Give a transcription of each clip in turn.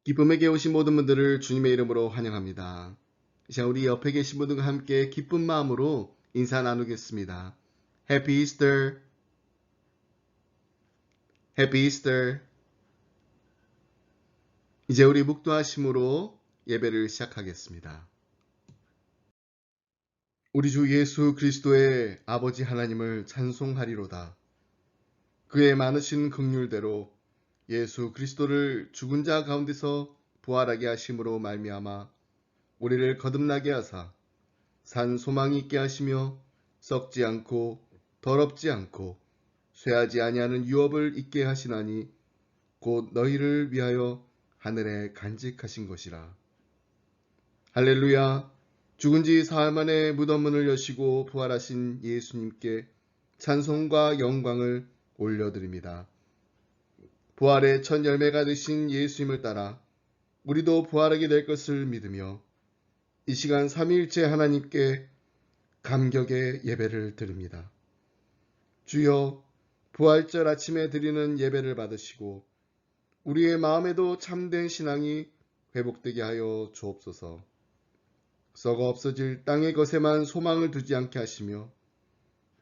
기쁨에게 오신 모든 분들을 주님의 이름으로 환영합니다. 자, 우리 옆에 계신 분들과 함께 기쁜 마음으로 인사 나누겠습니다. Happy Easter, Happy Easter. 이제 우리 묵도하심으로 예배를 시작하겠습니다. 우리 주 예수 그리스도의 아버지 하나님을 찬송하리로다. 그의 많으신 긍휼대로 예수 그리스도를 죽은 자 가운데서 부활하게 하심으로 말미암아 우리를 거듭나게 하사 산 소망이 있게 하시며 썩지 않고 더럽지 않고 쇠하지 아니하는 유업을 있게 하시나니 곧 너희를 위하여 하늘에 간직하신 것이라. 할렐루야. 죽은 지 사흘 만에 무덤문을 여시고 부활하신 예수님께 찬송과 영광을 올려드립니다. 부활의 첫 열매가 되신 예수님을 따라 우리도 부활하게 될 것을 믿으며 이 시간 삼위일체 하나님께 감격의 예배를 드립니다. 주여, 부활절 아침에 드리는 예배를 받으시고 우리의 마음에도 참된 신앙이 회복되게 하여 주옵소서. 썩어 없어질 땅의 것에만 소망을 두지 않게 하시며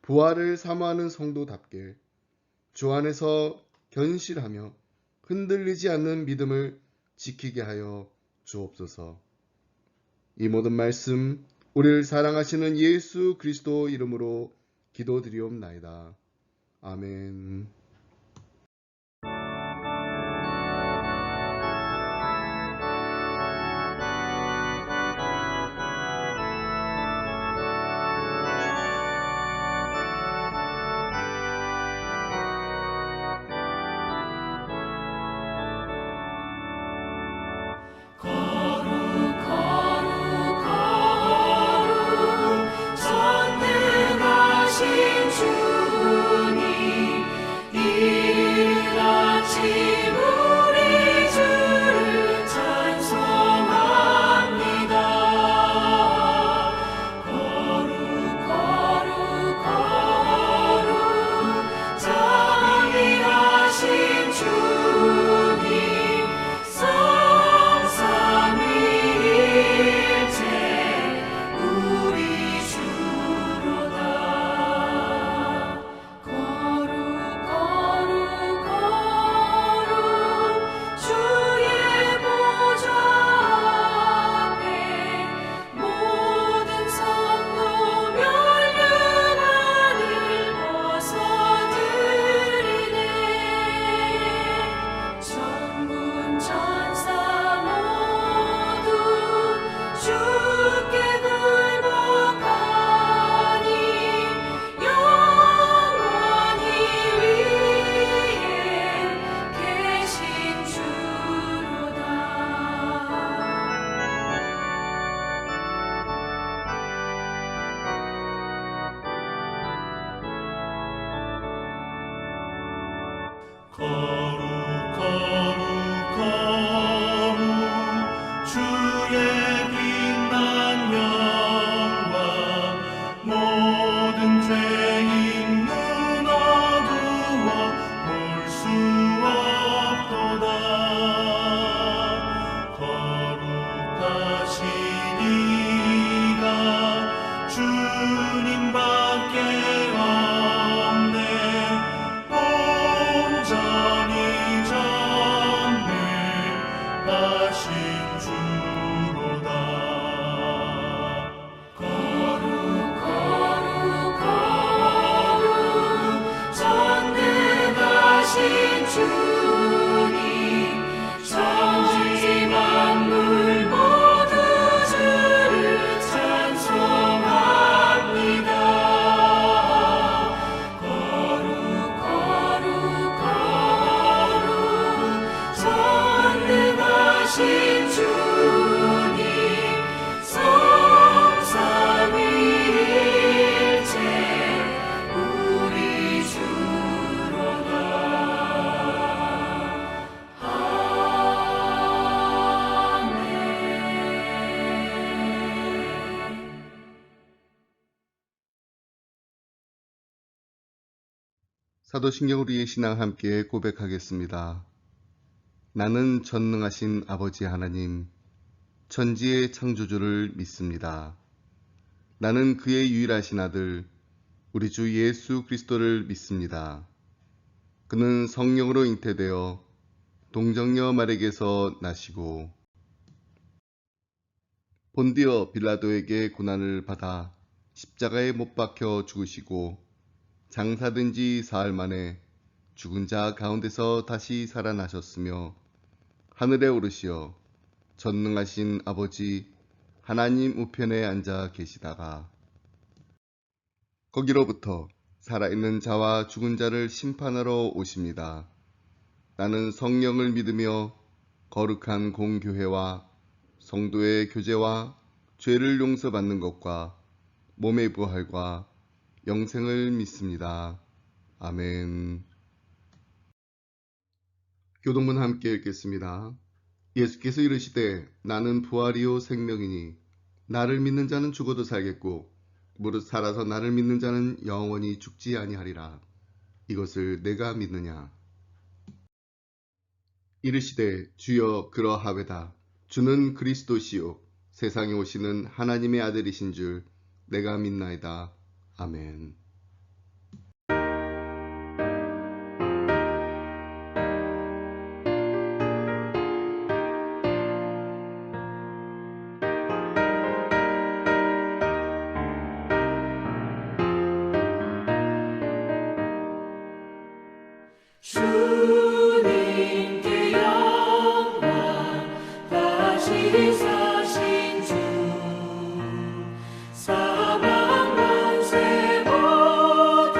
부활을 사모하는 성도답게 주 안에서 견실하며 흔들리지 않는 믿음을 지키게 하여 주옵소서. 이 모든 말씀 우리를 사랑하시는 예수 그리스도 이름으로 기도드리옵나이다. 아멘. 사도신경 우리의 신앙 함께 고백하겠습니다. 나는 전능하신 아버지 하나님, 천지의 창조주를 믿습니다. 나는 그의 유일하신 아들, 우리 주 예수 그리스도를 믿습니다. 그는 성령으로 잉태되어 동정녀 마리에게서 나시고 본디어 빌라도에게 고난을 받아 십자가에 못 박혀 죽으시고 장사된 지 사흘 만에 죽은 자 가운데서 다시 살아나셨으며 하늘에 오르시어 전능하신 아버지 하나님 우편에 앉아 계시다가 거기로부터 살아있는 자와 죽은 자를 심판하러 오십니다. 나는 성령을 믿으며 거룩한 공교회와 성도의 교제와 죄를 용서받는 것과 몸의 부활과 영생을 믿습니다. 아멘. 교동문 함께 읽겠습니다. 예수께서 이르시되 나는 부활이요 생명이니 나를 믿는 자는 죽어도 살겠고 무릇 살아서 나를 믿는 자는 영원히 죽지 아니하리라. 이것을 내가 믿느냐? 이르시되 주여 그러하외다. 주는 그리스도시요 세상에 오시는 하나님의 아들이신 줄 내가 믿나이다. 아멘. 주님께 영광 다시 사신 주 사망 권세 모두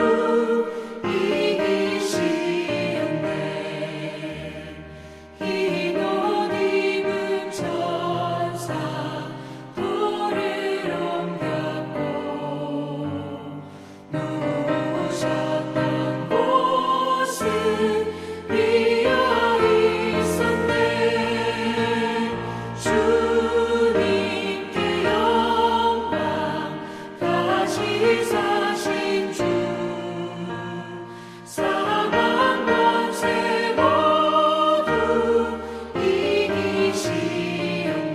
이기시었네. 흰 옷 입은 천사 돌을 옮겼고 누우셨던 곳은 비어 있었네. 주님께 영광 다시 사신 주 사망 권세 모두 이기시었네.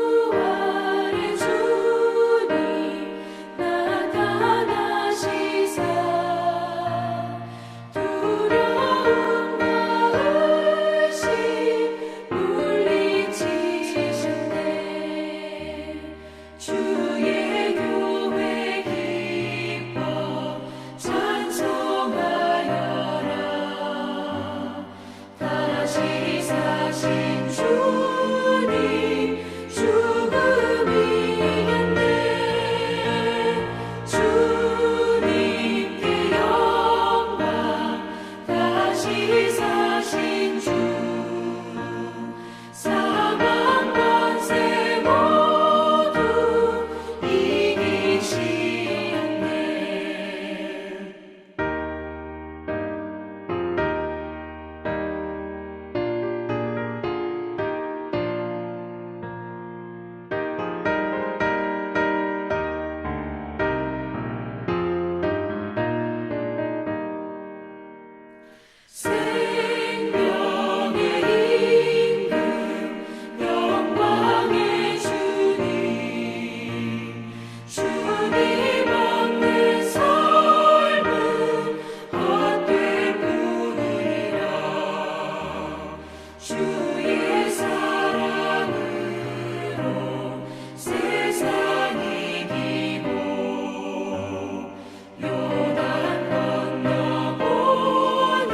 부활의 주님 나타나시사 두려움과 의심 물리치셨네. 주의 교회 기뻐 찬송하여라. 다시 사신 주님 죽음 이겼네. 주님께 영광 다시 사신 주 사망 권세 모두 이기시었네. 생명의 임금 영광의 주님 주님 없는 삶은 헛될 뿐이라. 주의 사랑으로 세상 이기고 요단 건너보냐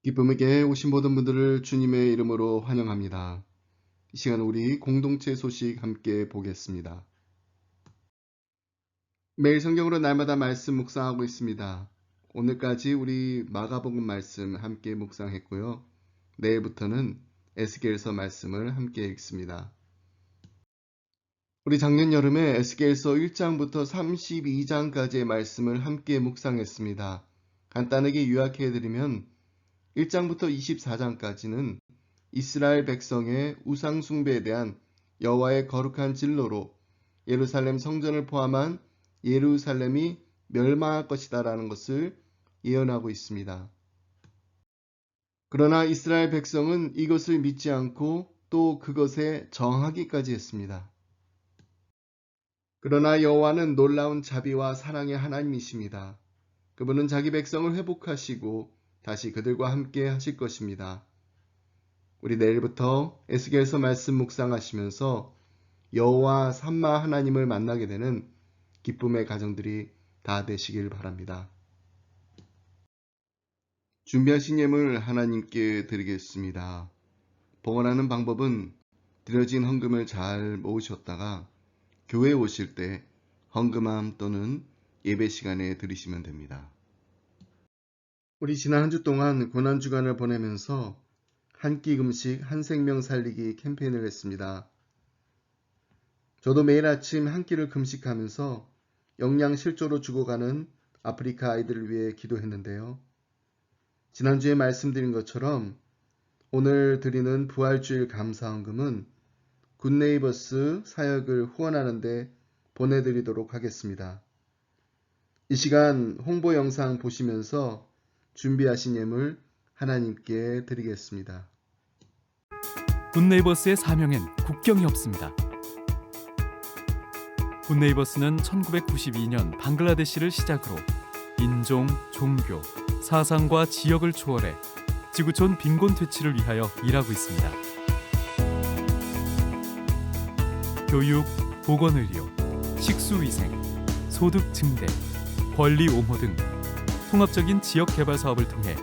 기쁨에게 오신 모든 분들을 주님의 이름으로 환영합니다. 이 시간 우리 공동체 소식 함께 보겠습니다. 매일 성경으로 날마다 말씀 묵상하고 있습니다. 오늘까지 우리 마가복음 말씀 함께 묵상했고요. 내일부터는 에스겔서 말씀을 함께 읽습니다. 우리 작년 여름에 에스겔서 1장부터 32장까지의 말씀을 함께 묵상했습니다. 간단하게 요약해드리면 1장부터 24장까지는 이스라엘 백성의 우상 숭배에 대한 여호와의 거룩한 진노로 예루살렘 성전을 포함한 예루살렘이 멸망할 것이다 라는 것을 예언하고 있습니다. 그러나 이스라엘 백성은 이것을 믿지 않고 또 그것에 정하기까지 했습니다. 그러나 여호와는 놀라운 자비와 사랑의 하나님이십니다. 그분은 자기 백성을 회복하시고 다시 그들과 함께 하실 것입니다. 우리 내일부터 에스겔서 말씀 묵상하시면서 여호와 삼마 하나님을 만나게 되는 기쁨의 가정들이 다 되시길 바랍니다. 준비하신 예물 하나님께 드리겠습니다. 봉헌하는 방법은 드려진 헌금을 잘 모으셨다가 교회에 오실 때 헌금함 또는 예배 시간에 드리시면 됩니다. 우리 지난 한 주 동안 고난주간을 보내면서 한 끼 금식 한 생명 살리기 캠페인을 했습니다. 저도 매일 아침 한 끼를 금식하면서 영양 실조로 죽어가는 아프리카 아이들을 위해 기도했는데요. 지난주에 말씀드린 것처럼 오늘 드리는 부활주일 감사헌금은 굿네이버스 사역을 후원하는 데 보내드리도록 하겠습니다. 이 시간 홍보 영상 보시면서 준비하신 예물 하나님께 드리겠습니다. 굿네이버스의 사명엔 국경이 없습니다. 굿네이버스는 1992년 방글라데시를 시작으로 인종, 종교, 사상과 지역을 초월해 지구촌 빈곤 퇴치를 위하여 일하고 있습니다. 교육, 보건의료, 식수위생, 소득 증대, 권리 옹호 등 통합적인 지역 개발 사업을 통해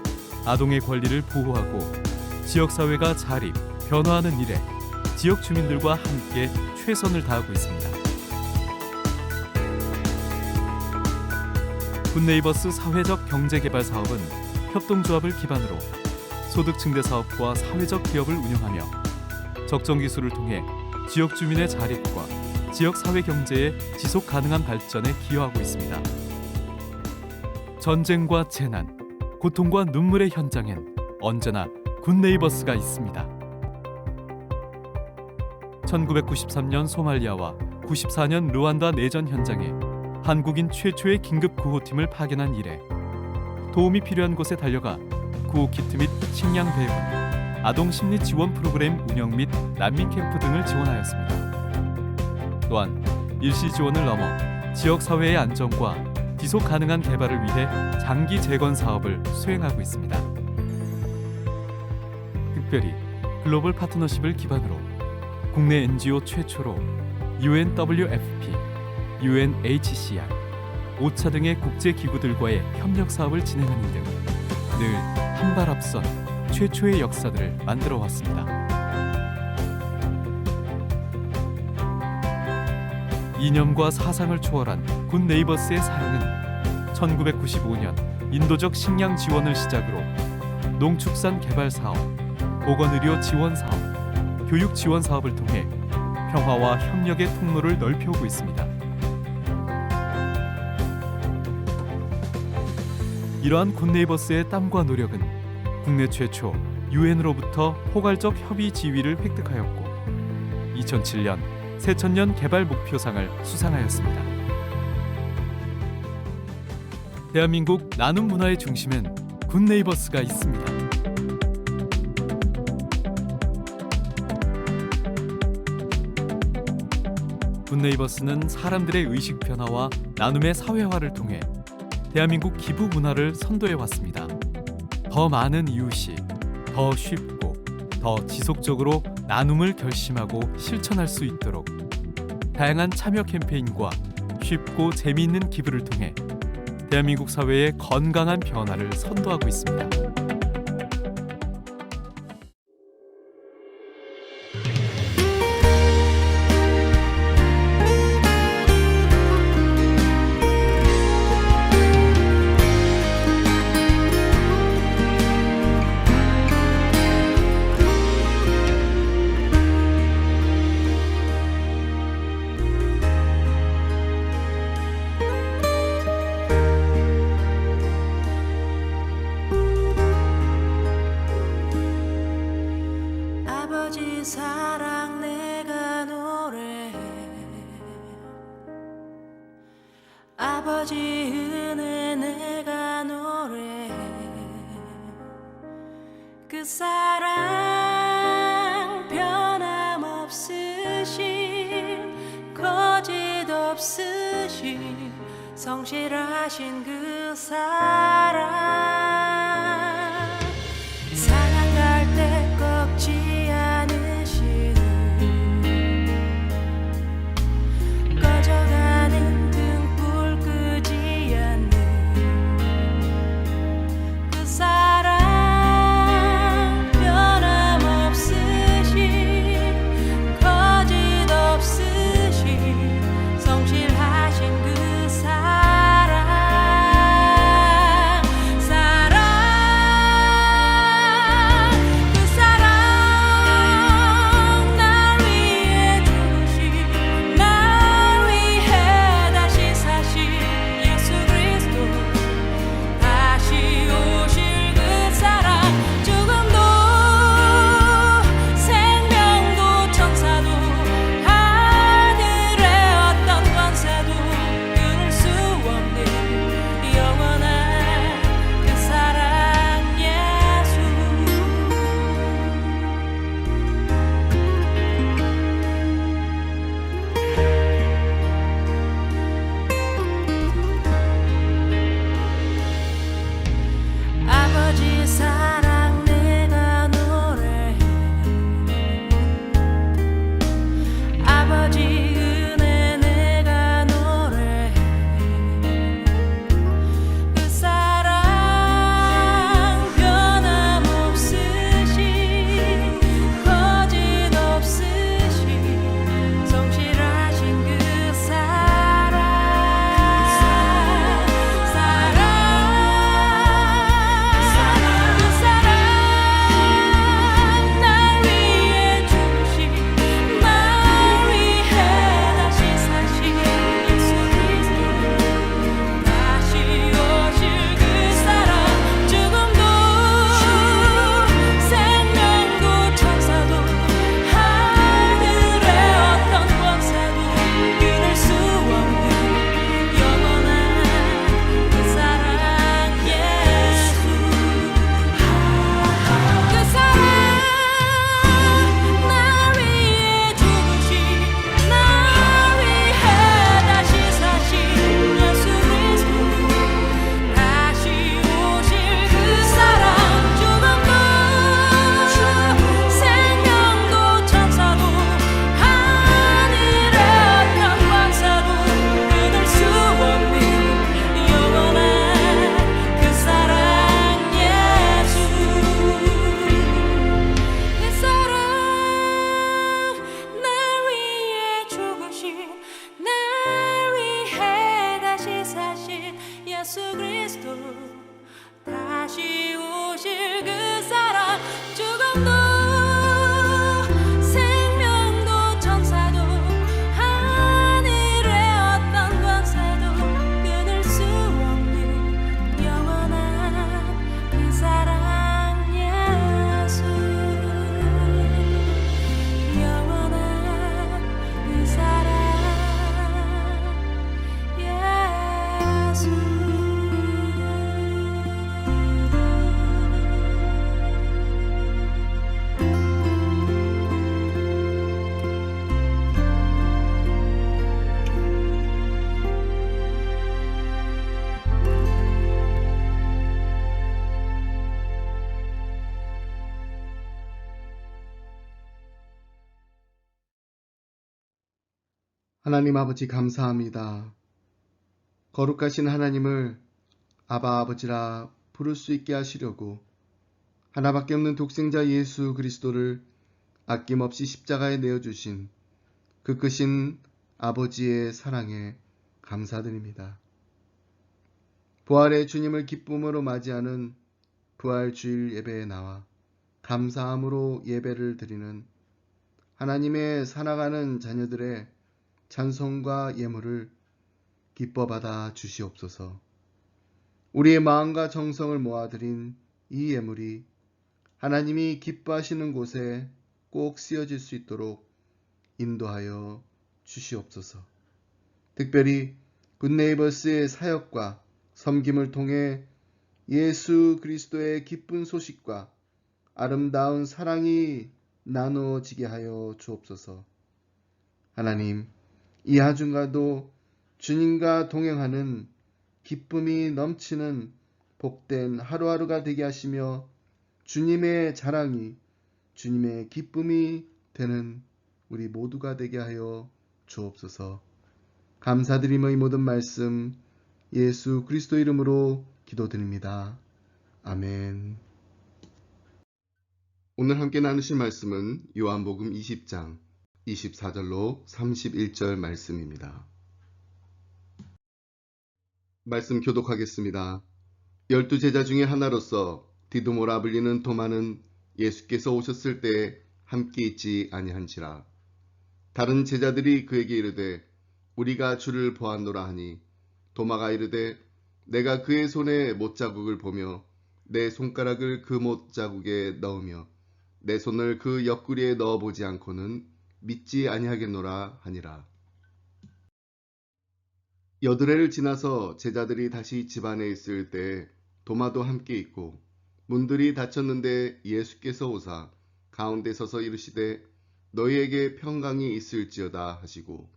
아동의 권리를 보호하고 지역사회가 자립, 변화하는 일에 지역 주민들과 함께 최선을 다하고 있습니다. 굿네이버스 사회적 경제개발 사업은 협동조합을 기반으로 소득 증대 사업과 사회적 기업을 운영하며 적정 기술을 통해 지역 주민의 자립과 지역 사회 경제의 지속 가능한 발전에 기여하고 있습니다. 전쟁과 재난, 고통과 눈물의 현장엔 언제나 굿네이버스가 있습니다. 1993년 소말리아와 94년 루안다 내전 현장에 한국인 최초의 긴급 구호팀을 파견한 이래 도움이 필요한 곳에 달려가 구호 키트 및 식량 배분, 아동 심리 지원 프로그램 운영 및 난민 캠프 등을 지원하였습니다. 또한 일시 지원을 넘어 지역 사회의 안정과 지속 가능한 개발을 위해 장기 재건 사업을 수행하고 있습니다. 특별히 글로벌 파트너십을 기반으로 국내 NGO 최초로 UNWFP, UNHCR, 오차 등의 국제 기구들과의 협력 사업을 진행하는 등 늘 한 발 앞선 최초의 역사들을 만들어 왔습니다. 이념과 사상을 초월한 굿네이버스의 사랑은 1995년 인도적 식량 지원을 시작으로 농축산 개발 사업, 보건의료 지원 사업, 교육 지원 사업을 통해 평화와 협력의 통로를 넓혀오고 있습니다. 이러한 굿네이버스의 땀과 노력은 국내 최초 UN으로부터 포괄적 협의 지위를 획득하였고 2007년 새천년 개발 목표상을 수상하였습니다. 대한민국 나눔 문화의 중심엔 굿네이버스가 있습니다. 굿네이버스는 사람들의 의식 변화와 나눔의 사회화를 통해 대한민국 기부 문화를 선도해 왔습니다. 더 많은 이웃이 더 쉽고 더 지속적으로 나눔을 결심하고 실천할 수 있도록 다양한 참여 캠페인과 쉽고 재미있는 기부를 통해 대한민국 사회의 건강한 변화를 선도하고 있습니다. 아버지 은혜 내가 노래해 그 사랑 변함없으신 거짓 없으신 성실하신 그 사랑 사랑할 때 꺾지 않으시는 꺼져가는 등불 끄지 않는 그 사랑 변함없으신 거짓 없으신 성실하신 그 사랑 그 사랑 날 위해 죽으신 날 위해 다시 사신 예수 그리스도 다시 오실 그 사랑 죽음도 생명도 천사도 하늘의 어떤 권세도 끊을 수 없는 영원한 그 사랑 예수 아버지 사랑 내가 노래해 아버지 은혜 내가 노래해 그 사랑 변함없으신 거짓 없으신 성실하신 그 사랑 그 사랑 날 위해 죽으신 날 위해 다시 사신 예수 그리스도 다시 오실 그 사랑 죽음도 생명도 천사도 하늘의 어떤 권세도 끊을 수 없는 영원한 그 사랑 예수 그 사랑 날 위해 죽으신 날 위해 다시 사신 예수 그리스도 다시 오실 그 사랑 죽음도 생명도 천사도 하늘의 어떤 권세도 끊을 수 없는 영원한 그 사랑 예수 그 사랑 날 위해 죽으신 날 위해 다시 사신 예수 그리스도 다시 오실 그 사랑 죽음도 생명도 천사도 하늘의 어떤 권세도 끊을 수 없는 영원한 그 사랑 예수 영원한 그 사랑 예수 하나님 아버지 감사합니다. 거룩하신 하나님을 아바 아버지라 부를 수 있게 하시려고 하나밖에 없는 독생자 예수 그리스도를 아낌없이 십자가에 내어주신 그 크신 아버지의 사랑에 감사드립니다. 부활의 주님을 기쁨으로 맞이하는 부활 주일 예배에 나와 감사함으로 예배를 드리는 하나님의 사랑하는 자녀들의 찬송과 예물을 기뻐 받아 주시옵소서. 우리의 마음과 정성을 모아드린 이 예물이 하나님이 기뻐하시는 곳에 꼭 쓰여질 수 있도록 인도하여 주시옵소서. 특별히 굿네이버스의 사역과 섬김을 통해 예수 그리스도의 기쁜 소식과 아름다운 사랑이 나누어지게 하여 주옵소서. 하나님, 이 하중과도 주님과 동행하는 기쁨이 넘치는 복된 하루하루가 되게 하시며 주님의 자랑이, 주님의 기쁨이 되는 우리 모두가 되게 하여 주옵소서. 감사드리며 이 모든 말씀 예수 그리스도 이름으로 기도드립니다. 아멘. 오늘 함께 나누실 말씀은 요한복음 20장 24절로 31절 말씀입니다. 말씀 교독하겠습니다. 12제자 중에 하나로서 디두모라 불리는 도마는 예수께서 오셨을 때 함께 있지 아니한지라. 다른 제자들이 그에게 이르되 우리가 주를 보았노라 하니 도마가 이르되 내가 그의 손에 못자국을 보며 내 손가락을 그 못자국에 넣으며 내 손을 그 옆구리에 넣어보지 않고는 믿지 아니하겠노라 하니라. 여드레를 지나서 제자들이 다시 집 안에 있을 때 도마도 함께 있고 문들이 닫혔는데 예수께서 오사 가운데 서서 이르시되 너희에게 평강이 있을지어다 하시고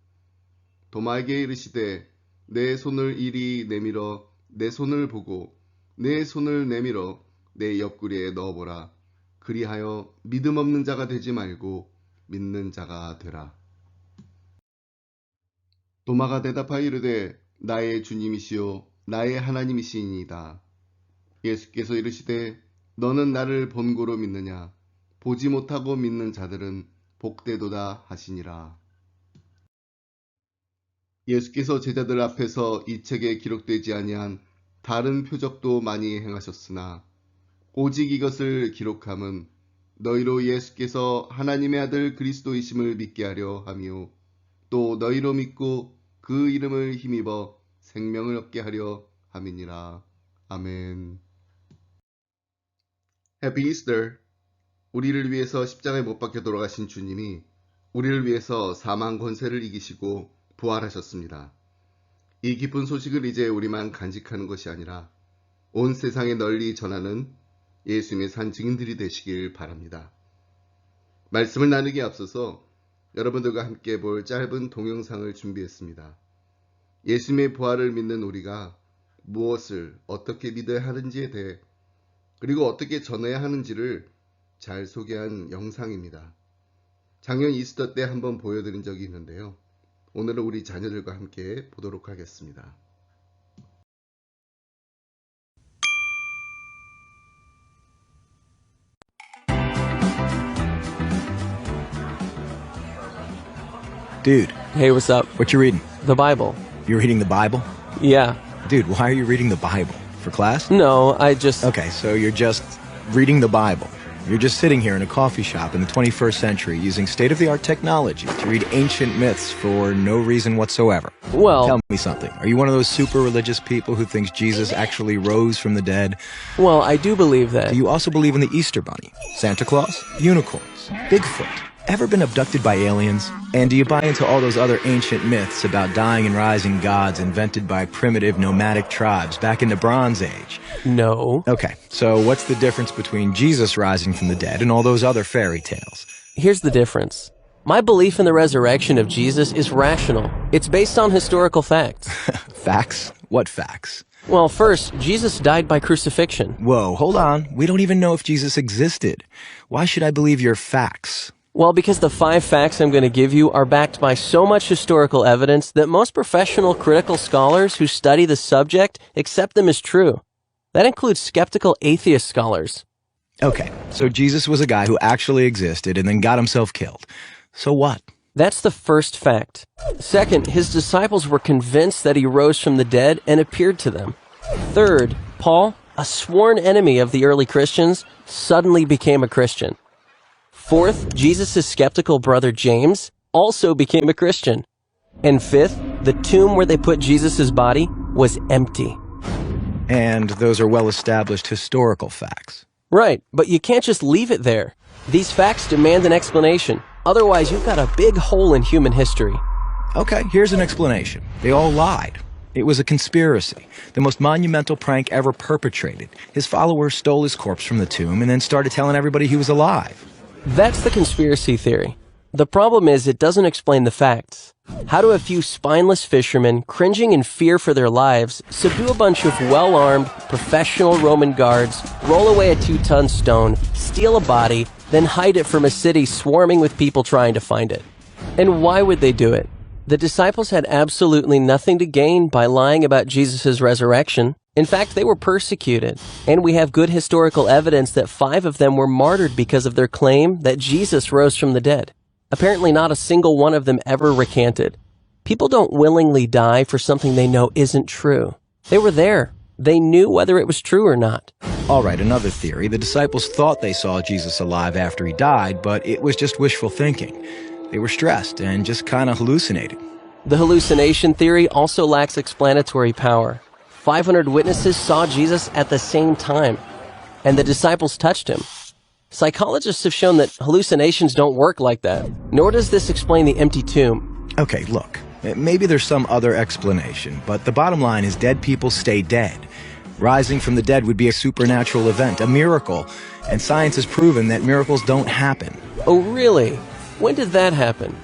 도마에게 이르시되 내 손을 이리 내밀어 내 손을 보고 내 손을 내밀어 내 옆구리에 넣어보라. 그리하여 믿음 없는 자가 되지 말고 믿는 자가 되라. 도마가 대답하여 이르되 나의 주님이시요 나의 하나님이시니이다. 예수께서 이르시되 너는 나를 본고로 믿느냐? 보지 못하고 믿는 자들은 복되도다 하시니라. 예수께서 제자들 앞에서 이 책에 기록되지 아니한 다른 표적도 많이 행하셨으나 오직 이것을 기록함은 너희로 예수께서 하나님의 아들 그리스도이심을 믿게 하려 함이요 또 너희로 믿고 그 이름을 힘입어 생명을 얻게 하려 함이니라. 아멘. Happy Easter. 우리를 위해서 십자가에 못 박혀 돌아가신 주님이 우리를 위해서 사망 권세를 이기시고 부활하셨습니다. 이 기쁜 소식을 이제 우리만 간직하는 것이 아니라 온 세상에 널리 전하는 예수님의 산 증인들이 되시길 바랍니다. 말씀을 나누기에 앞서서 여러분들과 함께 볼 짧은 동영상을 준비했습니다. 예수님의 부활을 믿는 우리가 무엇을 어떻게 믿어야 하는지에 대해 그리고 어떻게 전해야 하는지를 잘 소개한 영상입니다. 작년 이스터 때 한번 보여드린 적이 있는데요. 오늘은 우리 자녀들과 함께 보도록 하겠습니다. Dude, Hey, what's up? what you reading? The Bible. You're reading the Bible? Yeah. Dude, why are you reading the Bible? For class? No, I just... Okay, so you're just reading the Bible. You're just sitting here in a coffee shop in the 21st century using state-of-the-art technology to read ancient myths for no reason whatsoever. Well... Tell me something. Are you one of those super religious people who thinks Jesus actually rose from the dead? Well, I do believe that... Do you also believe in the Easter Bunny, Santa Claus, unicorns, Bigfoot? Ever been abducted by aliens? And do you buy into all those other ancient myths about dying and rising gods invented by primitive nomadic tribes back in the Bronze Age? No. Okay, so what's the difference between Jesus rising from the dead and all those other fairy tales? Here's the difference. My belief in the resurrection of Jesus is rational. It's based on historical facts. Facts? What facts? Well, first, Jesus died by crucifixion. Whoa, hold on. We don't even know if Jesus existed. Why should I believe your facts? Well, because the 5 facts I'm going to give you are backed by so much historical evidence that most professional critical scholars who study the subject accept them as true. That includes skeptical atheist scholars. Okay, so Jesus was a guy who actually existed and then got himself killed. So what? That's the first fact. Second, his disciples were convinced that he rose from the dead and appeared to them. Third, Paul, a sworn enemy of the early Christians, suddenly became a Christian. Fourth, Jesus' skeptical brother James also became a Christian. And fifth, the tomb where they put Jesus' body was empty. And those are well-established historical facts. Right, but you can't just leave it there. These facts demand an explanation. Otherwise, you've got a big hole in human history. Okay, here's an explanation. They all lied. It was a conspiracy, the most monumental prank ever perpetrated. His followers stole his corpse from the tomb and then started telling everybody he was alive. That's the conspiracy theory. The problem is it doesn't explain the facts. How do a few spineless fishermen, cringing in fear for their lives, subdue a bunch of well-armed, professional Roman guards, roll away a 2-ton stone, steal a body, then hide it from a city swarming with people trying to find it? And why would they do it? The disciples had absolutely nothing to gain by lying about Jesus' resurrection. In fact, they were persecuted, and we have good historical evidence that 5 of them were martyred because of their claim that Jesus rose from the dead. Apparently not a single one of them ever recanted. People don't willingly die for something they know isn't true. They were there. They knew whether it was true or not. All right, another theory. The disciples thought they saw Jesus alive after he died, but it was just wishful thinking. They were stressed and just kind of hallucinated. The hallucination theory also lacks explanatory power. 500 witnesses saw Jesus at the same time, and the disciples touched him. Psychologists have shown that hallucinations don't work like that, nor does this explain the empty tomb. Okay, look, maybe there's some other explanation, but the bottom line is dead people stay dead. Rising from the dead would be a supernatural event, a miracle, and science has proven that miracles don't happen. Oh, really? When did that happen?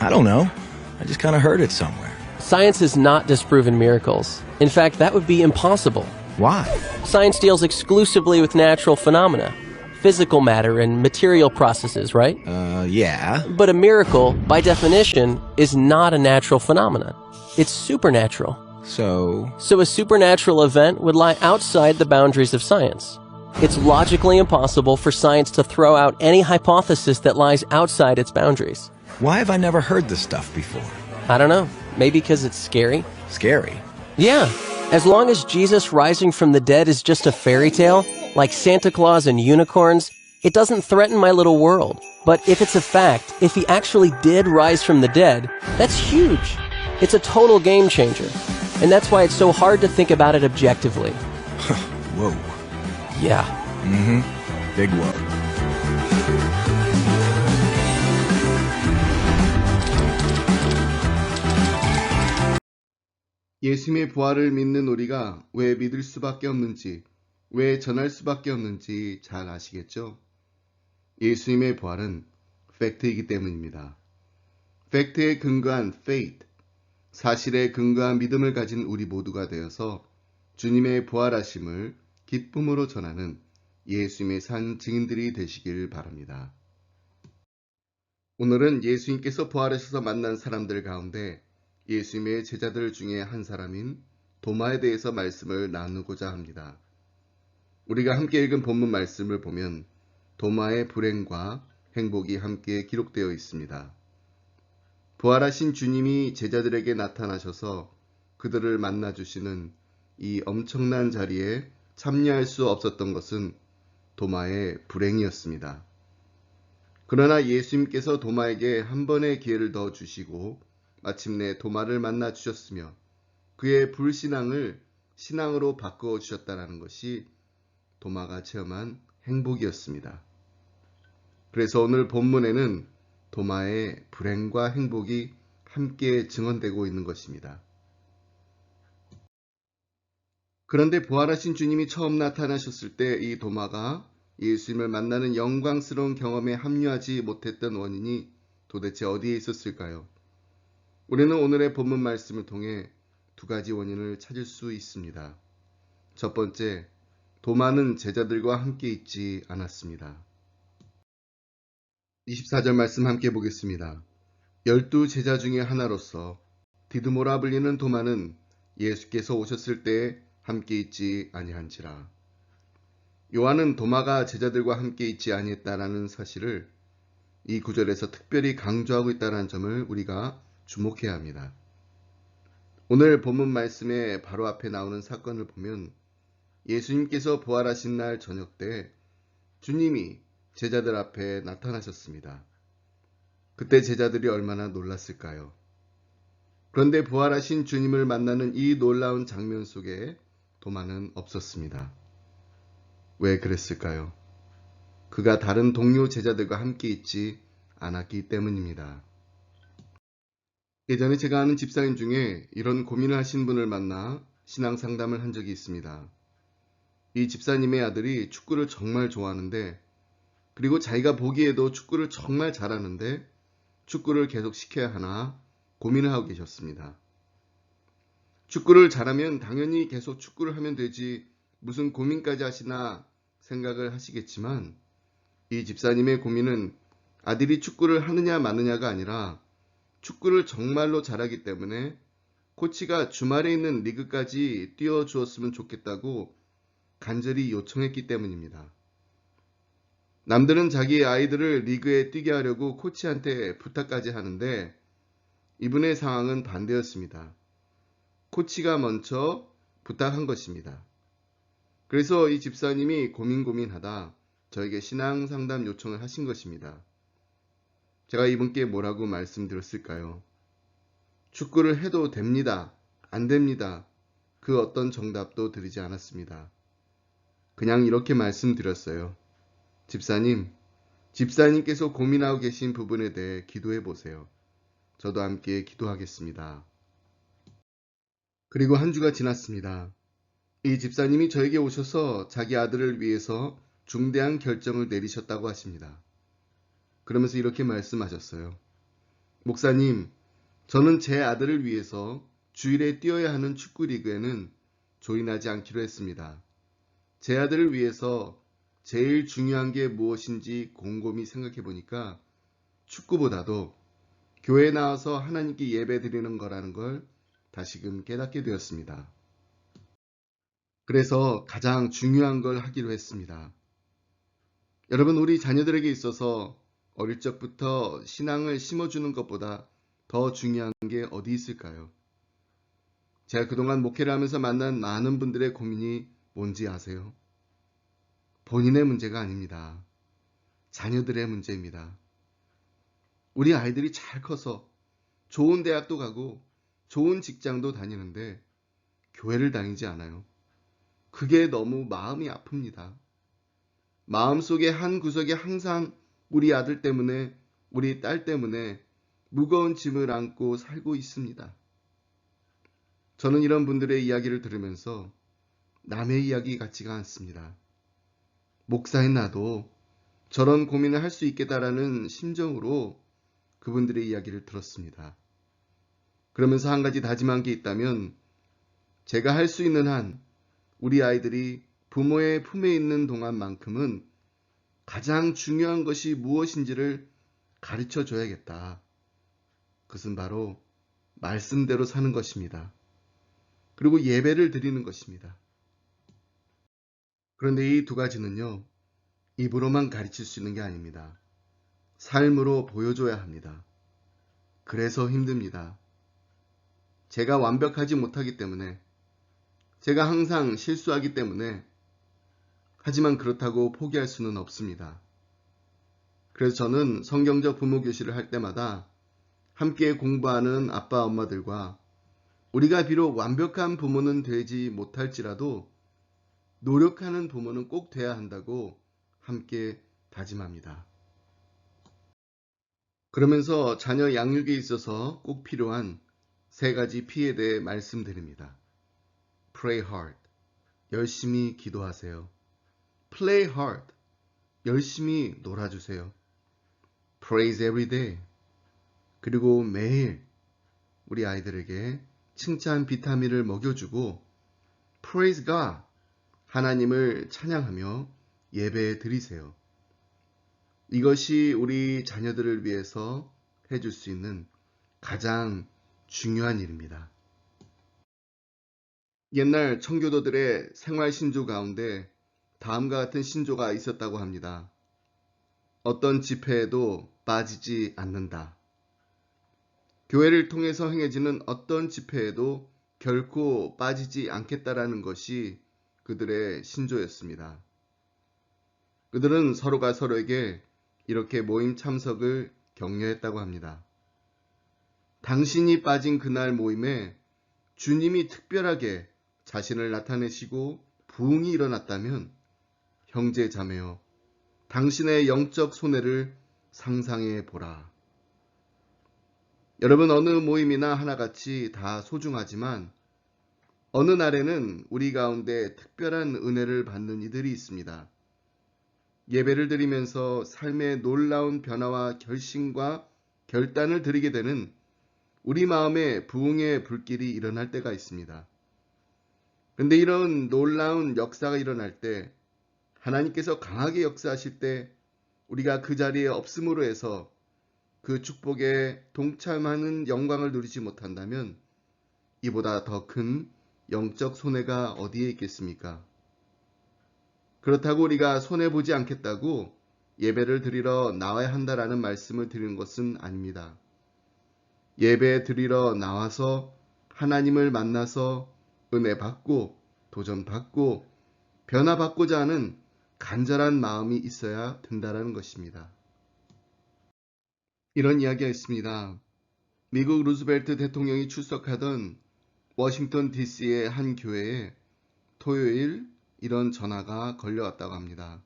I don't know. I just kind of heard it somewhere. Science has not disproven miracles. In fact, that would be impossible. Why? Science deals exclusively with natural phenomena, physical matter and material processes, right? Yeah. But a miracle, by definition, is not a natural phenomenon. It's supernatural. So a supernatural event would lie outside the boundaries of science. It's logically impossible for science to throw out any hypothesis that lies outside its boundaries. why have I never heard this stuff before? I don't know. Maybe because it's scary? Scary. Yeah. As long as Jesus rising from the dead is just a fairy tale, like Santa Claus and unicorns, it doesn't threaten my little world. But if it's a fact, if he actually did rise from the dead, that's huge. It's a total game changer. And that's why it's so hard to think about it objectively. Whoa. Yeah. Big whoa. 예수님의 부활을 믿는 우리가 왜 믿을 수밖에 없는지, 왜 전할 수밖에 없는지 잘 아시겠죠? 예수님의 부활은 팩트이기 때문입니다. 팩트에 근거한 faith, 사실에 근거한 믿음을 가진 우리 모두가 되어서 주님의 부활하심을 기쁨으로 전하는 예수님의 산 증인들이 되시길 바랍니다. 오늘은 예수님께서 부활하셔서 만난 사람들 가운데 예수님의 제자들 중에 한 사람인 도마에 대해서 말씀을 나누고자 합니다. 우리가 함께 읽은 본문 말씀을 보면 도마의 불행과 행복이 함께 기록되어 있습니다. 부활하신 주님이 제자들에게 나타나셔서 그들을 만나주시는 이 엄청난 자리에 참여할 수 없었던 것은 도마의 불행이었습니다. 그러나 예수님께서 도마에게 한 번의 기회를 더 주시고 마침내 도마를 만나 주셨으며 그의 불신앙을 신앙으로 바꾸어 주셨다는 것이 도마가 체험한 행복이었습니다. 그래서 오늘 본문에는 도마의 불행과 행복이 함께 증언되고 있는 것입니다. 그런데 부활하신 주님이 처음 나타나셨을 때 이 도마가 예수님을 만나는 영광스러운 경험에 합류하지 못했던 원인이 도대체 어디에 있었을까요? 우리는 오늘의 본문 말씀을 통해 두 가지 원인을 찾을 수 있습니다. 첫 번째, 도마는 제자들과 함께 있지 않았습니다. 24절 말씀 함께 보겠습니다. 12 제자 중에 하나로서 디드모라 불리는 도마는 예수께서 오셨을 때에 함께 있지 아니한지라. 요한은 도마가 제자들과 함께 있지 아니했다라는 사실을 이 구절에서 특별히 강조하고 있다는 점을 우리가 주목해야 합니다. 오늘 본문 말씀의 바로 앞에 나오는 사건을 보면 예수님께서 부활하신 날 저녁 때 주님이 제자들 앞에 나타나셨습니다. 그때 제자들이 얼마나 놀랐을까요? 그런데 부활하신 주님을 만나는 이 놀라운 장면 속에 도마는 없었습니다. 왜 그랬을까요? 그가 다른 동료 제자들과 함께 있지 않았기 때문입니다. 예전에 제가 아는 집사님 중에 이런 고민을 하신 분을 만나 신앙 상담을 한 적이 있습니다. 이 집사님의 아들이 축구를 정말 좋아하는데, 그리고 자기가 보기에도 축구를 정말 잘하는데 축구를 계속 시켜야 하나 고민을 하고 계셨습니다. 축구를 잘하면 당연히 계속 축구를 하면 되지 무슨 고민까지 하시나 생각을 하시겠지만, 이 집사님의 고민은 아들이 축구를 하느냐 마느냐가 아니라 축구를 정말로 잘하기 때문에 코치가 주말에 있는 리그까지 띄워주었으면 좋겠다고 간절히 요청했기 때문입니다. 남들은 자기 아이들을 리그에 뛰게 하려고 코치한테 부탁까지 하는데, 이분의 상황은 반대였습니다. 코치가 먼저 부탁한 것입니다. 그래서 이 집사님이 고민하다 저에게 신앙 상담 요청을 하신 것입니다. 제가 이분께 뭐라고 말씀드렸을까요? 축구를 해도 됩니다. 안 됩니다. 그 어떤 정답도 드리지 않았습니다. 그냥 이렇게 말씀드렸어요. 집사님께서 고민하고 계신 부분에 대해 기도해 보세요. 저도 함께 기도하겠습니다. 그리고 한 주가 지났습니다. 이 집사님이 저에게 오셔서 자기 아들을 위해서 중대한 결정을 내리셨다고 하십니다. 그러면서 이렇게 말씀하셨어요. 목사님, 저는 제 아들을 위해서 주일에 뛰어야 하는 축구 리그에는 조인하지 않기로 했습니다. 제 아들을 위해서 제일 중요한 게 무엇인지 곰곰이 생각해 보니까 축구보다도 교회에 나와서 하나님께 예배 드리는 거라는 걸 다시금 깨닫게 되었습니다. 그래서 가장 중요한 걸 하기로 했습니다. 여러분, 우리 자녀들에게 있어서 어릴 적부터 신앙을 심어주는 것보다 더 중요한 게 어디 있을까요? 제가 그동안 목회를 하면서 만난 많은 분들의 고민이 뭔지 아세요? 본인의 문제가 아닙니다. 자녀들의 문제입니다. 우리 아이들이 잘 커서 좋은 대학도 가고 좋은 직장도 다니는데 교회를 다니지 않아요. 그게 너무 마음이 아픕니다. 마음속의 한 구석에 항상 우리 아들 때문에, 우리 딸 때문에 무거운 짐을 안고 살고 있습니다. 저는 이런 분들의 이야기를 들으면서 남의 이야기 같지가 않습니다. 목사인 나도 저런 고민을 할 수 있겠다라는 심정으로 그분들의 이야기를 들었습니다. 그러면서 한 가지 다짐한 게 있다면, 제가 할 수 있는 한 우리 아이들이 부모의 품에 있는 동안만큼은 가장 중요한 것이 무엇인지를 가르쳐 줘야겠다. 그것은 바로 말씀대로 사는 것입니다. 그리고 예배를 드리는 것입니다. 그런데 이 두 가지는요, 입으로만 가르칠 수 있는 게 아닙니다. 삶으로 보여줘야 합니다. 그래서 힘듭니다. 제가 완벽하지 못하기 때문에, 제가 항상 실수하기 때문에, 하지만 그렇다고 포기할 수는 없습니다. 그래서 저는 성경적 부모 교실을 할 때마다 함께 공부하는 아빠, 엄마들과 우리가 비록 완벽한 부모는 되지 못할지라도 노력하는 부모는 꼭 돼야 한다고 함께 다짐합니다. 그러면서 자녀 양육에 있어서 꼭 필요한 3가지 P에 대해 말씀드립니다. Pray hard. 열심히 기도하세요. Play hard. 열심히 놀아주세요. Praise every day. 그리고 매일 우리 아이들에게 칭찬 비타민을 먹여주고 Praise God. 하나님을 찬양하며 예배 드리세요. 이것이 우리 자녀들을 위해서 해줄 수 있는 가장 중요한 일입니다. 옛날 청교도들의 생활 신조 가운데 다음과 같은 신조가 있었다고 합니다. 어떤 집회에도 빠지지 않는다. 교회를 통해서 행해지는 어떤 집회에도 결코 빠지지 않겠다라는 것이 그들의 신조였습니다. 그들은 서로가 서로에게 이렇게 모임 참석을 격려했다고 합니다. 당신이 빠진 그날 모임에 주님이 특별하게 자신을 나타내시고 부흥이 일어났다면 형제 자매여, 당신의 영적 손해를 상상해 보라. 여러분, 어느 모임이나 하나같이 다 소중하지만 어느 날에는 우리 가운데 특별한 은혜를 받는 이들이 있습니다. 예배를 드리면서 삶의 놀라운 변화와 결심과 결단을 드리게 되는 우리 마음에 부흥의 불길이 일어날 때가 있습니다. 그런데 이런 놀라운 역사가 일어날 때, 하나님께서 강하게 역사하실 때 우리가 그 자리에 없음으로 해서 그 축복에 동참하는 영광을 누리지 못한다면 이보다 더 큰 영적 손해가 어디에 있겠습니까? 그렇다고 우리가 손해보지 않겠다고 예배를 드리러 나와야 한다라는 말씀을 드리는 것은 아닙니다. 예배 드리러 나와서 하나님을 만나서 은혜 받고 도전 받고 변화 받고자 하는 간절한 마음이 있어야 된다는 것입니다. 이런 이야기가 있습니다. 미국 루즈벨트 대통령이 출석하던 워싱턴 DC의 한 교회에 토요일 이런 전화가 걸려왔다고 합니다.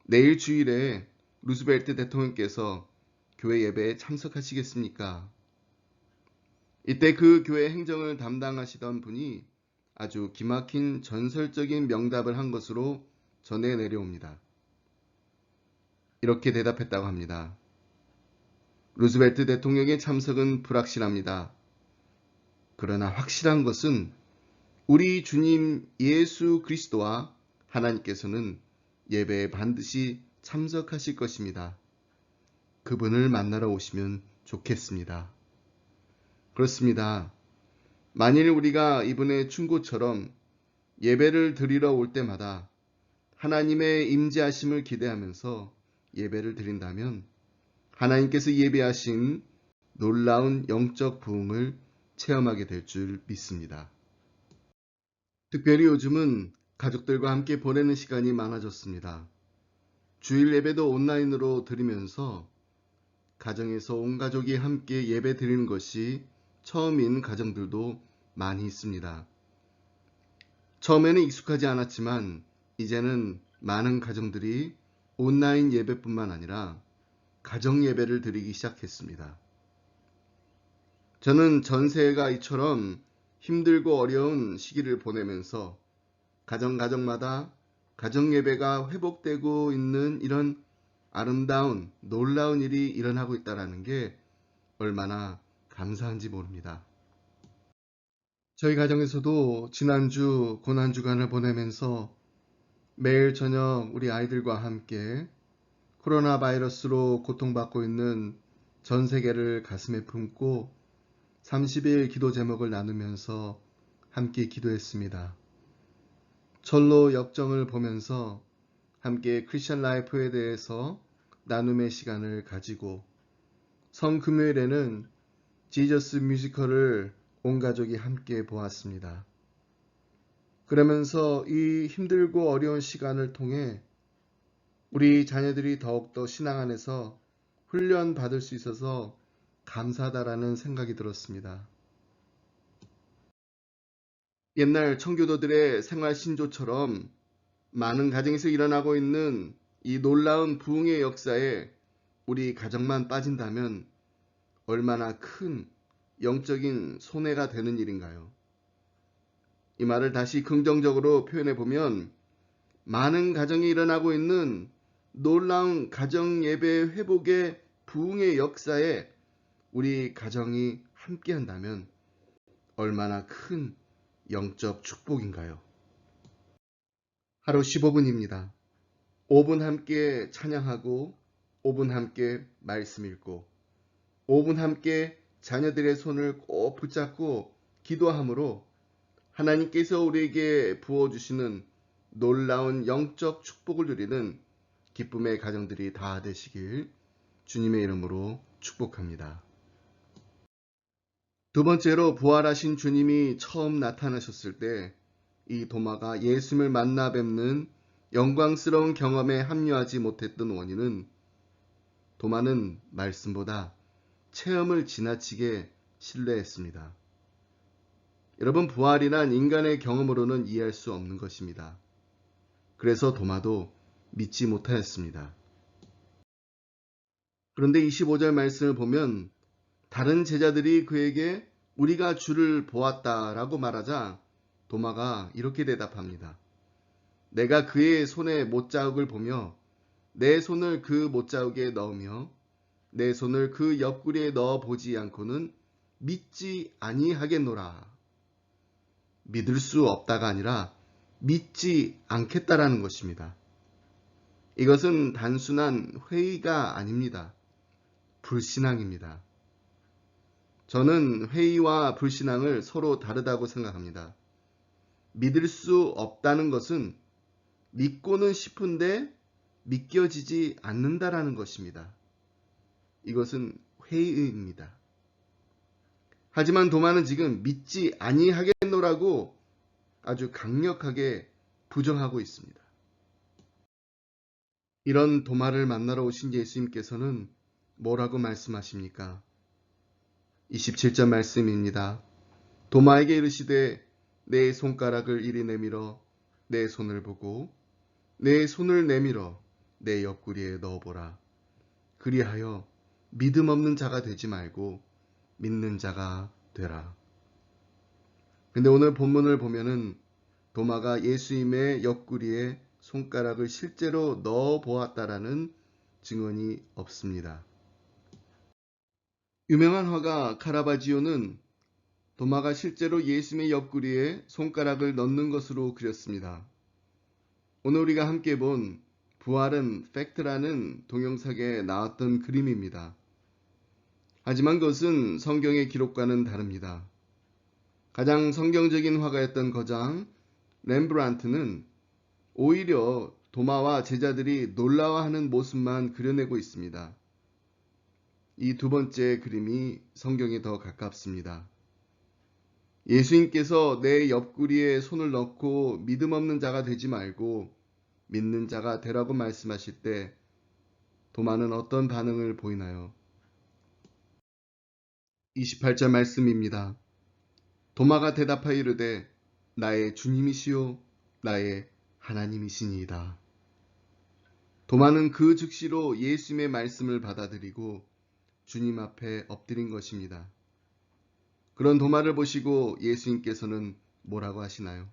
내일 주일에 루즈벨트 대통령께서 교회 예배에 참석하시겠습니까? 이때 그 교회 행정을 담당하시던 분이 아주 기막힌 전설적인 명답을 한 것으로 전해 내려옵니다. 이렇게 대답했다고 합니다. 루즈벨트 대통령의 참석은 불확실합니다. 그러나 확실한 것은 우리 주님 예수 그리스도와 하나님께서는 예배에 반드시 참석하실 것입니다. 그분을 만나러 오시면 좋겠습니다. 그렇습니다. 만일 우리가 이분의 충고처럼 예배를 드리러 올 때마다 하나님의 임재하심을 기대하면서 예배를 드린다면 하나님께서 예배하신 놀라운 영적 부흥을 체험하게 될 줄 믿습니다. 특별히 요즘은 가족들과 함께 보내는 시간이 많아졌습니다. 주일 예배도 온라인으로 드리면서 가정에서 온 가족이 함께 예배 드리는 것이 처음인 가정들도 많이 있습니다. 처음에는 익숙하지 않았지만 이제는 많은 가정들이 온라인 예배뿐만 아니라 가정 예배를 드리기 시작했습니다. 저는 전세가 이처럼 힘들고 어려운 시기를 보내면서 가정마다 가정 예배가 회복되고 있는 이런 아름다운 놀라운 일이 일어나고 있다는 게 얼마나 감사한지 모릅니다. 저희 가정에서도 지난주 고난주간을 보내면서 매일 저녁 우리 아이들과 함께 코로나 바이러스로 고통받고 있는 전 세계를 가슴에 품고 30일 기도 제목을 나누면서 함께 기도했습니다. 철로 역정을 보면서 함께 크리스천 라이프에 대해서 나눔의 시간을 가지고 성금요일에는 지저스 뮤지컬을 온 가족이 함께 보았습니다. 그러면서 이 힘들고 어려운 시간을 통해 우리 자녀들이 더욱더 신앙 안에서 훈련 받을 수 있어서 감사하다라는 생각이 들었습니다. 옛날 청교도들의 생활 신조처럼 많은 가정에서 일어나고 있는 이 놀라운 부흥의 역사에 우리 가정만 빠진다면 얼마나 큰 영적인 손해가 되는 일인가요? 이 말을 다시 긍정적으로 표현해 보면 많은 가정에 일어나고 있는 놀라운 가정 예배 회복의 부흥의 역사에 우리 가정이 함께한다면 얼마나 큰 영적 축복인가요? 하루 15분입니다. 5분 함께 찬양하고 5분 함께 말씀 읽고 5분 함께 자녀들의 손을 꼭 붙잡고 기도함으로 하나님께서 우리에게 부어주시는 놀라운 영적 축복을 누리는 기쁨의 가정들이 다 되시길 주님의 이름으로 축복합니다. 두 번째로 부활하신 주님이 처음 나타나셨을 때 이 도마가 예수님을 만나 뵙는 영광스러운 경험에 합류하지 못했던 원인은 도마는 말씀보다 체험을 지나치게 신뢰했습니다. 여러분, 부활이란 인간의 경험으로는 이해할 수 없는 것입니다. 그래서 도마도 믿지 못하였습니다. 그런데 25절 말씀을 보면 다른 제자들이 그에게 우리가 주를 보았다라고 말하자 도마가 이렇게 대답합니다. 내가 그의 손에 못자국을 보며 내 손을 그 못자국에 넣으며 내 손을 그 옆구리에 넣어 보지 않고는 믿지 아니하겠노라. 믿을 수 없다가 아니라 믿지 않겠다라는 것입니다. 이것은 단순한 회의가 아닙니다. 불신앙입니다. 저는 회의와 불신앙을 서로 다르다고 생각합니다. 믿을 수 없다는 것은 믿고는 싶은데 믿겨지지 않는다라는 것입니다. 이것은 회의입니다. 하지만 도마는 지금 믿지 아니하겠노라고 아주 강력하게 부정하고 있습니다. 이런 도마를 만나러 오신 예수님께서는 뭐라고 말씀하십니까? 27절 말씀입니다. 도마에게 이르시되 내 손가락을 이리 내밀어 내 손을 보고 내 손을 내밀어 내 옆구리에 넣어보라. 그리하여 믿음 없는 자가 되지 말고 믿는 자가 되라. 근데 오늘 본문을 보면은 도마가 예수님의 옆구리에 손가락을 실제로 넣어 보았다라는 증언이 없습니다. 유명한 화가 카라바지오는 도마가 실제로 예수님의 옆구리에 손가락을 넣는 것으로 그렸습니다. 오늘 우리가 함께 본 부활은 팩트라는 동영상에 나왔던 그림입니다. 하지만 그것은 성경의 기록과는 다릅니다. 가장 성경적인 화가였던 거장 렘브란트는 오히려 도마와 제자들이 놀라워하는 모습만 그려내고 있습니다. 이 두 번째 그림이 성경에 더 가깝습니다. 예수님께서 내 옆구리에 손을 넣고 믿음 없는 자가 되지 말고 믿는 자가 되라고 말씀하실 때 도마는 어떤 반응을 보이나요? 28절 말씀입니다. 도마가 대답하여 이르되 나의 주님이시요 나의 하나님이시니이다. 도마는 그 즉시로 예수님의 말씀을 받아들이고 주님 앞에 엎드린 것입니다. 그런 도마를 보시고 예수님께서는 뭐라고 하시나요?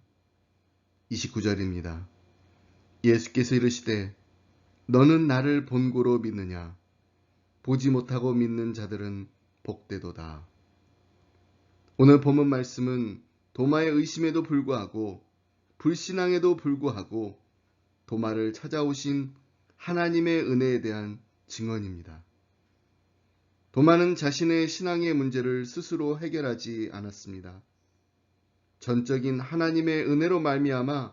29절입니다. 예수께서 이르시되 너는 나를 본고로 믿느냐? 보지 못하고 믿는 자들은 복되도다. 오늘 본문 말씀은 도마의 의심에도 불구하고 불신앙에도 불구하고 도마를 찾아오신 하나님의 은혜에 대한 증언입니다. 도마는 자신의 신앙의 문제를 스스로 해결하지 않았습니다. 전적인 하나님의 은혜로 말미암아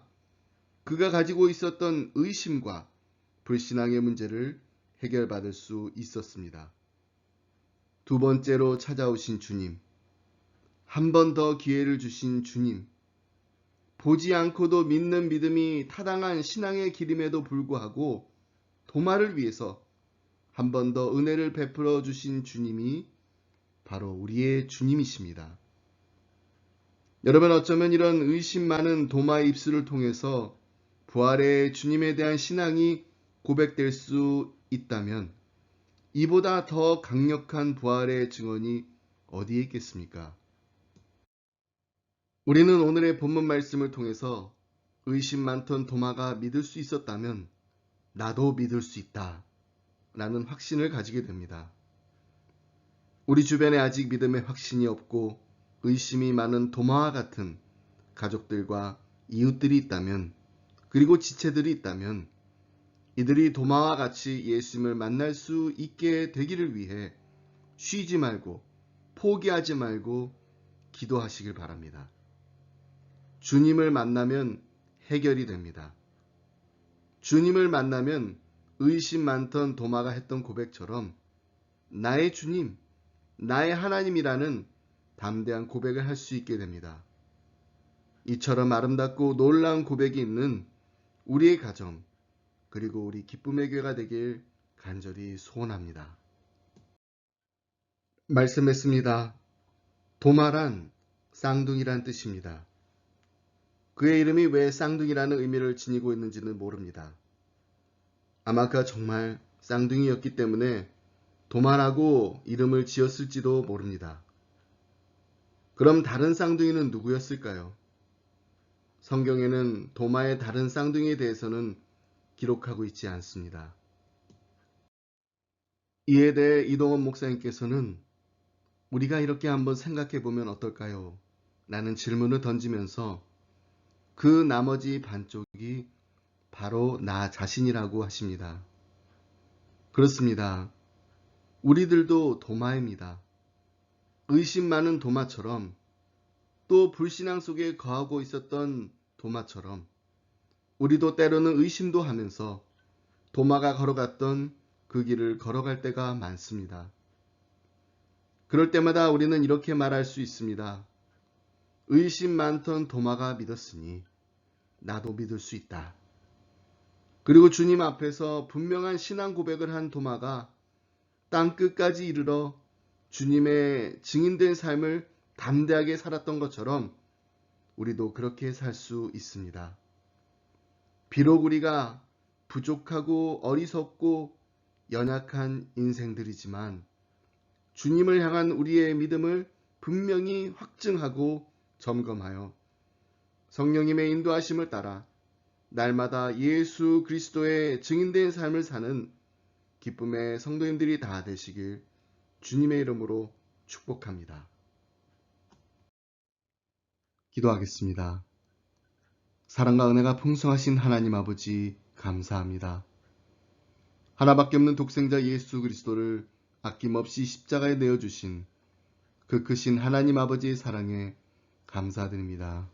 그가 가지고 있었던 의심과 불신앙의 문제를 해결받을 수 있었습니다. 두 번째로 찾아오신 주님, 한 번 더 기회를 주신 주님, 보지 않고도 믿는 믿음이 타당한 신앙의 길임에도 불구하고 도마를 위해서 한 번 더 은혜를 베풀어 주신 주님이 바로 우리의 주님이십니다. 여러분, 어쩌면 이런 의심 많은 도마의 입술을 통해서 부활의 주님에 대한 신앙이 고백될 수 있다면 이보다 더 강력한 부활의 증언이 어디에 있겠습니까? 우리는 오늘의 본문 말씀을 통해서 의심 많던 도마가 믿을 수 있었다면 나도 믿을 수 있다 라는 확신을 가지게 됩니다. 우리 주변에 아직 믿음의 확신이 없고 의심이 많은 도마와 같은 가족들과 이웃들이 있다면, 그리고 지체들이 있다면 이들이 도마와 같이 예수님을 만날 수 있게 되기를 위해 쉬지 말고 포기하지 말고 기도하시길 바랍니다. 주님을 만나면 해결이 됩니다. 주님을 만나면 의심 많던 도마가 했던 고백처럼 나의 주님, 나의 하나님이라는 담대한 고백을 할 수 있게 됩니다. 이처럼 아름답고 놀라운 고백이 있는 우리의 가정, 그리고 우리 기쁨의 교회가 되길 간절히 소원합니다. 말씀했습니다. 도마란 쌍둥이란 뜻입니다. 그의 이름이 왜 쌍둥이라는 의미를 지니고 있는지는 모릅니다. 아마 그가 정말 쌍둥이였기 때문에 도마라고 이름을 지었을지도 모릅니다. 그럼 다른 쌍둥이는 누구였을까요? 성경에는 도마의 다른 쌍둥이에 대해서는 기록하고 있지 않습니다. 이에 대해 이동원 목사님께서는 우리가 이렇게 한번 생각해 보면 어떨까요? 라는 질문을 던지면서 그 나머지 반쪽이 바로 나 자신이라고 하십니다. 그렇습니다. 우리들도 도마입니다. 의심 많은 도마처럼, 또 불신앙 속에 거하고 있었던 도마처럼 우리도 때로는 의심도 하면서 도마가 걸어갔던 그 길을 걸어갈 때가 많습니다. 그럴 때마다 우리는 이렇게 말할 수 있습니다. 의심 많던 도마가 믿었으니 나도 믿을 수 있다. 그리고 주님 앞에서 분명한 신앙 고백을 한 도마가 땅 끝까지 이르러 주님의 증인된 삶을 담대하게 살았던 것처럼 우리도 그렇게 살 수 있습니다. 비록 우리가 부족하고 어리석고 연약한 인생들이지만 주님을 향한 우리의 믿음을 분명히 확증하고 점검하여 성령님의 인도하심을 따라 날마다 예수 그리스도의 증인된 삶을 사는 기쁨의 성도님들이 다 되시길 주님의 이름으로 축복합니다. 기도하겠습니다. 사랑과 은혜가 풍성하신 하나님 아버지 감사합니다. 하나밖에 없는 독생자 예수 그리스도를 아낌없이 십자가에 내어주신 그 크신 하나님 아버지의 사랑에 감사드립니다.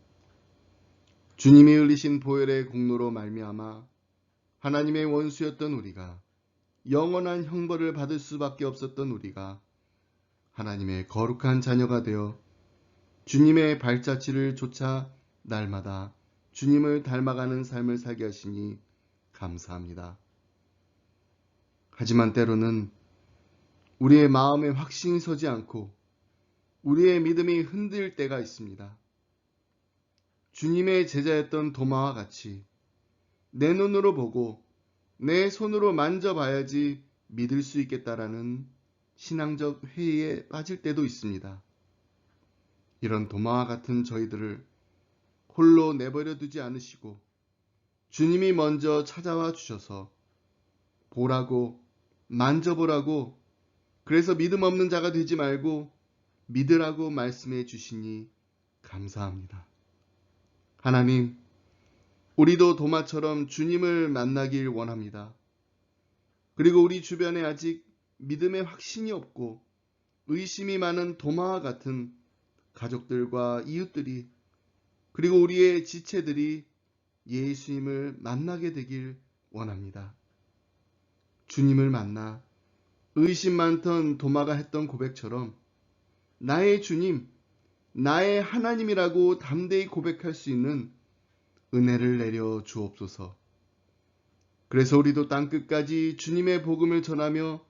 주님이 흘리신 보혈의 공로로 말미암아 하나님의 원수였던 우리가, 영원한 형벌을 받을 수밖에 없었던 우리가 하나님의 거룩한 자녀가 되어 주님의 발자취를 쫓아 날마다 주님을 닮아가는 삶을 살게 하시니 감사합니다. 하지만 때로는 우리의 마음에 확신이 서지 않고 우리의 믿음이 흔들릴 때가 있습니다. 주님의 제자였던 도마와 같이 내 눈으로 보고 내 손으로 만져봐야지 믿을 수 있겠다라는 신앙적 회의에 빠질 때도 있습니다. 이런 도마와 같은 저희들을 홀로 내버려 두지 않으시고 주님이 먼저 찾아와 주셔서 보라고, 만져보라고, 그래서 믿음 없는 자가 되지 말고 믿으라고 말씀해 주시니 감사합니다. 하나님, 우리도 도마처럼 주님을 만나길 원합니다. 그리고 우리 주변에 아직 믿음의 확신이 없고 의심이 많은 도마와 같은 가족들과 이웃들이, 그리고 우리의 지체들이 예수님을 만나게 되길 원합니다. 주님을 만나 의심 많던 도마가 했던 고백처럼 나의 주님, 나의 하나님이라고 담대히 고백할 수 있는 은혜를 내려 주옵소서. 그래서 우리도 땅끝까지 주님의 복음을 전하며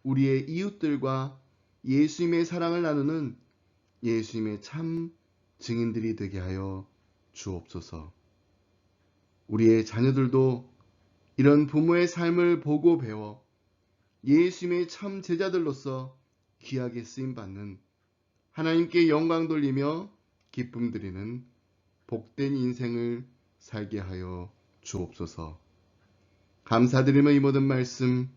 우리의 이웃들과 예수님의 사랑을 나누는 예수님의 참 증인들이 되게 하여 주옵소서. 우리의 자녀들도 이런 부모의 삶을 보고 배워 예수님의 참 제자들로서 귀하게 쓰임받는, 하나님께 영광 돌리며 기쁨 드리는 복된 인생을 살게 하여 주옵소서. 감사드리며 이 모든 말씀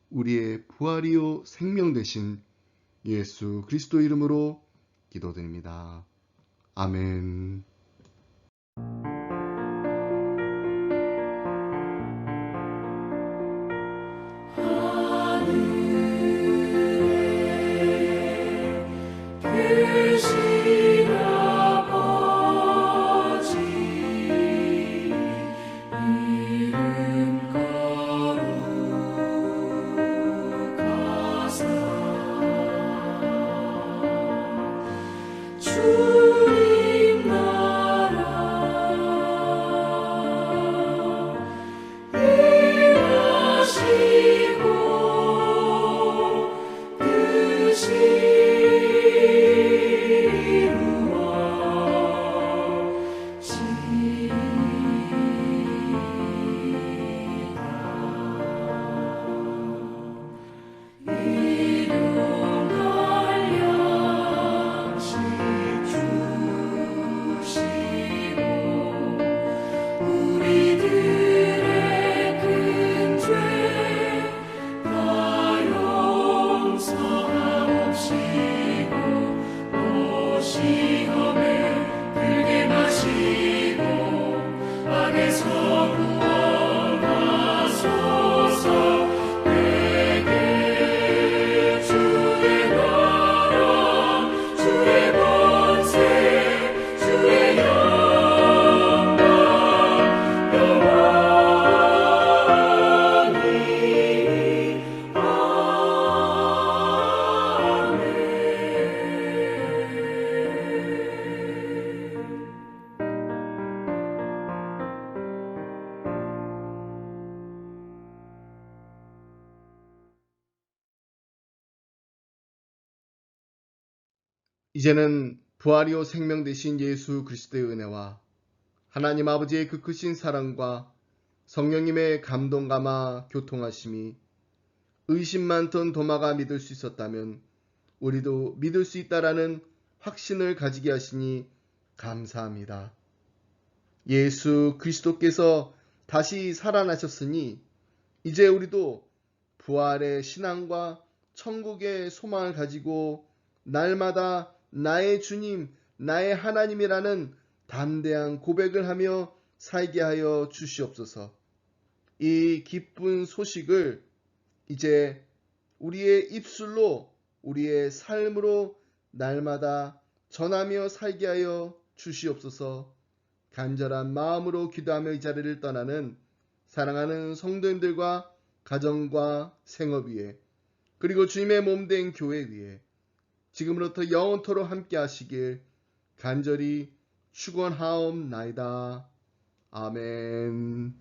우리의 부활이요 생명 되신 예수 그리스도 이름으로 기도드립니다. 아멘. 크신 아버지 이름 거룩하사 주님 나라 이제는 부활이요 생명 되신 예수 그리스도의 은혜와 하나님 아버지의 그 크신 사랑과 성령님의 감동감화 교통하심이 의심 많던 도마가 믿을 수 있었다면 우리도 믿을 수 있다라는 확신을 가지게 하시니 감사합니다. 예수 그리스도께서 다시 살아나셨으니 이제 우리도 부활의 신앙과 천국의 소망을 가지고 날마다 나의 주님, 나의 하나님이라는 담대한 고백을 하며 살게 하여 주시옵소서. 이 기쁜 소식을 이제 우리의 입술로, 우리의 삶으로 날마다 전하며 살게 하여 주시옵소서. 간절한 마음으로 기도하며 이 자리를 떠나는 사랑하는 성도님들과 가정과 생업 위에, 그리고 주님의 몸된 교회 위에 지금부터 영원토록 함께 하시길 간절히 축원하옵나이다. 아멘.